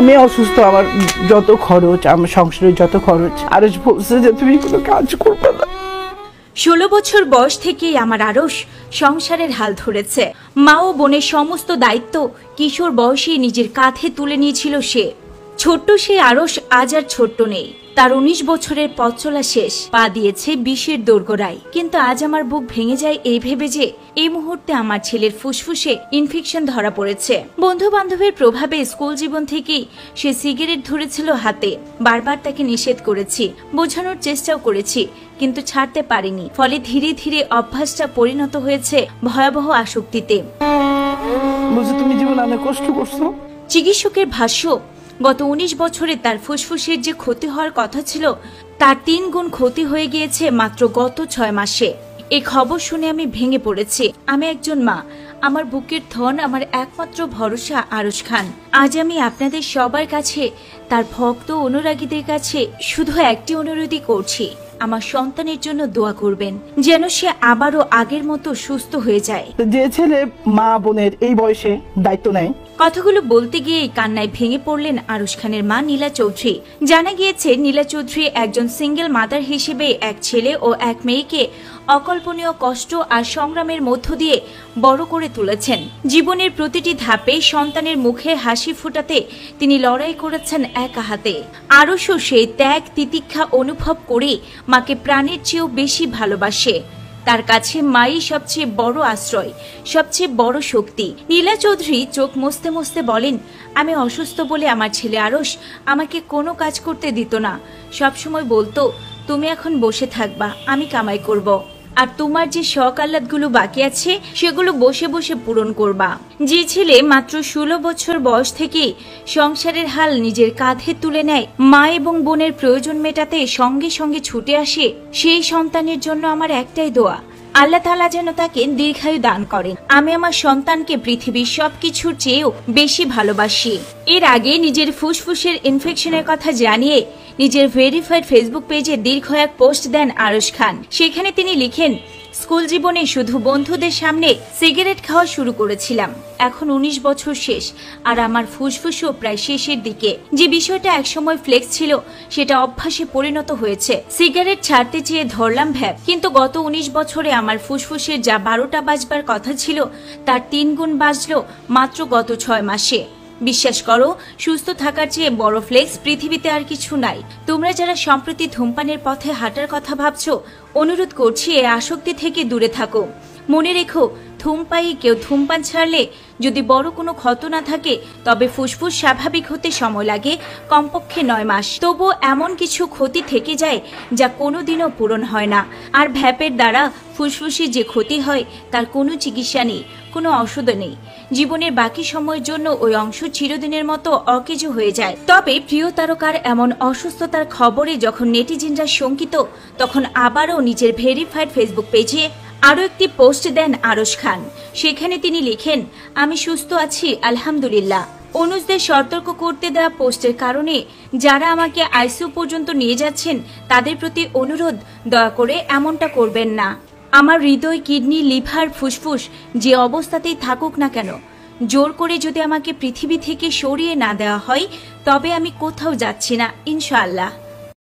আমি অসুস্থ, আমার যত খরচ, আমার সংসারের যত খরচ, আরশ বলছে যে তুমি কোনো কাজ করবে না। 16 বছর বয়স থেকেই আমার আরশ সংসারের হাল ধরেছে। মা ও বোনের সমস্ত দায়িত্ব কিশোর বয়সে নিজের কাঁধে তুলে নিয়েছিল সে। ছোট্ট সে আরশ আজ আর ছোট্ট নেই। তার 19 বছরের পথ চলা শেষ, পা দিয়েছে বিষের দোরগোড়ায়। কিন্তু আজ আমার বুক ভেঙে যায় এই ভেবে যে এই মুহূর্তে আমার ছেলের ফুসফুসে ইনফেকশন ধরা পড়েছে। বন্ধু বান্ধবের প্রভাবে স্কুল জীবন থেকেই সে সিগারেট ধরেছিল হাতে। বারবার তাকে নিষেধ করেছি, বোঝানোর চেষ্টাও করেছি, কিন্তু ছাড়তে পারিনি। ফলে ধীরে ধীরে অভ্যাসটা পরিণত হয়েছে ভয়াবহ আসক্তিতে। তুমি জীবনে অনেক কষ্ট করছো। চিকিৎসকের ভাষ্য, গত 19 বছরে তার ফুসফুসের যে ক্ষতি হওয়ার কথা ছিল তার 3 গুণ ক্ষতি হয়ে গিয়েছে মাত্র গত 6 মাসে। এই খবর শুনে আমি ভেঙে পড়েছি। আমি একজন মা, আমার বুকের ধন, আমার একমাত্র ভরসা আরশ খান। আজ আমি আপনাদের সবার কাছে, তার ভক্ত অনুরাগীদের কাছে শুধু একটি অনুরোধই করছি, আমার সন্তানের জন্য দোয়া করবেন যেন সে আবারও আগের মতো সুস্থ হয়ে যায়। যে ছেলে মা বোনের এই বয়সে দায়িত্ব নেয়। কথাগুলো বলতে গিয়ে কান্নায় ভেঙে পড়লেন আরশ খানের মা নীলা চৌধুরী। জানা গিয়েছে নীলা চৌধুরী একজন সিঙ্গেল মাদার হিসেবে এক ছেলে ও এক মেয়েকে অকল্পনীয় কষ্ট আর সংগ্রামের মধ্য দিয়ে বড় করে তুলেছেন। জীবনের প্রতিটি ধাপে সন্তানের মুখে হাসি ফোটাতে তিনি লড়াই করেছেন একা হাতে। আরশও সেই ত্যাগ তিতিক্ষা অনুভব করে মাকে প্রাণের চেয়েও বেশি ভালোবাসে। তার কাছে মাই সবচেয়ে বড় আশ্রয়, সবচেয়ে বড় শক্তি। নীলা চৌধুরী চোখ মুছতে মুছতে বলেন, আমি অসুস্থ বলে আমার ছেলে আরশ আমাকে কোনো কাজ করতে দিত না। সবসময় বলতো, তুমি এখন বসে থাকবা, আমি কামাই করব, আর তোমার যে শখ আহ্লাদগুলো বাকি আছে সেগুলো বসে বসে পূরণ করবা। যে ছেলে মাত্র 16 বছর বয়স থেকে সংসারের হাল নিজের কাঁধে তুলে নেয়, মা এবং বোনের প্রয়োজন মেটাতে সঙ্গে সঙ্গে ছুটে আসে, সেই সন্তানের জন্য আমার একটাই দোয়া, আল্লাহ তাআলা যেন তাকে দীর্ঘায়ু দান করেন। আমি আমার সন্তানকে পৃথিবীর সবকিছুর চেয়েও বেশি ভালোবাসি। এর আগে নিজের ফুসফুসের ইনফেকশনের কথা জানিয়ে নিজের ভেরিফাইড ফেসবুক পেজে দীর্ঘ এক পোস্ট দেন আরশ খান। সেখানে তিনি লিখেন, স্কুল জীবনে শুধু বন্ধুদের সামনে সিগারেট খাওয়া শুরু করেছিলাম, এখন 19 বছর শেষ আর আমার ফুসফুসও প্রায় শেষের দিকে। যে বিষয়টা একসময় ফ্লেক্স ছিল সেটা অভ্যাসে পরিণত হয়েছে। সিগারেট ছাড়তে চেয়ে ধরলাম ভ্যাপ, কিন্তু গত 19 বছরে আমার ফুসফুসের যা 12টা বাজবার কথা ছিল তার 3 গুণ বাজলো মাত্র গত 6 মাসে। বিশ্বাস করো, সুস্থ থাকার চেয়ে বড় ফ্লেক্স পৃথিবীতে আর কিছু নাই। তোমরা যারা সম্প্রতি ধূমপানের পথে হাঁটার কথা ভাবছো, অনুরোধ করছি এই আসক্তি থেকে দূরে থাকো। মনে রেখো, ধূমপায়ী কেউ ধূমপান ছাড়লে যদি বড় কোনো ক্ষত না থাকে তবে ফুসফুস স্বাভাবিক হতে সময় লাগে কমপক্ষে 9 মাস। তবু এমন কিছু ক্ষতি থেকে যায় যা কোনোদিনও পূরণ হয় না। আর ভ্যাপের দ্বারা ফুসফুসে যে ক্ষতি হয় তার কোনো চিকিৎসা নেই, কোনো ওষুধ নেই। জীবনের বাকি সময়ের জন্য ওই অংশ চিরদিনের মতো অকেজো হয়ে যায়। তবে প্রিয় তারকার এমন অসুস্থতার খবরে যখন নেটিজেনরা শঙ্কিত, তখন আবারও নিজের ভেরিফাইড ফেসবুক পেজে আরও একটি পোস্ট দেন আরশ খান। সেখানে তিনি লিখেন, আমি সুস্থ আছি আলহামদুলিল্লাহ। অনুজদের সতর্ক করতে দেওয়া পোস্টের কারণে যারা আমাকে আইসিইউ পর্যন্ত নিয়ে যাচ্ছেন তাদের প্রতি অনুরোধ, দয়া করে এমনটা করবেন না। আমার হৃদয়, কিডনি, লিভার, ফুসফুস যে অবস্থাতেই থাকুক না কেন, জোর করে যদি আমাকে পৃথিবী থেকে সরিয়ে না দেওয়া হয় তবে আমি কোথাও যাচ্ছি না ইনশাআল্লাহ।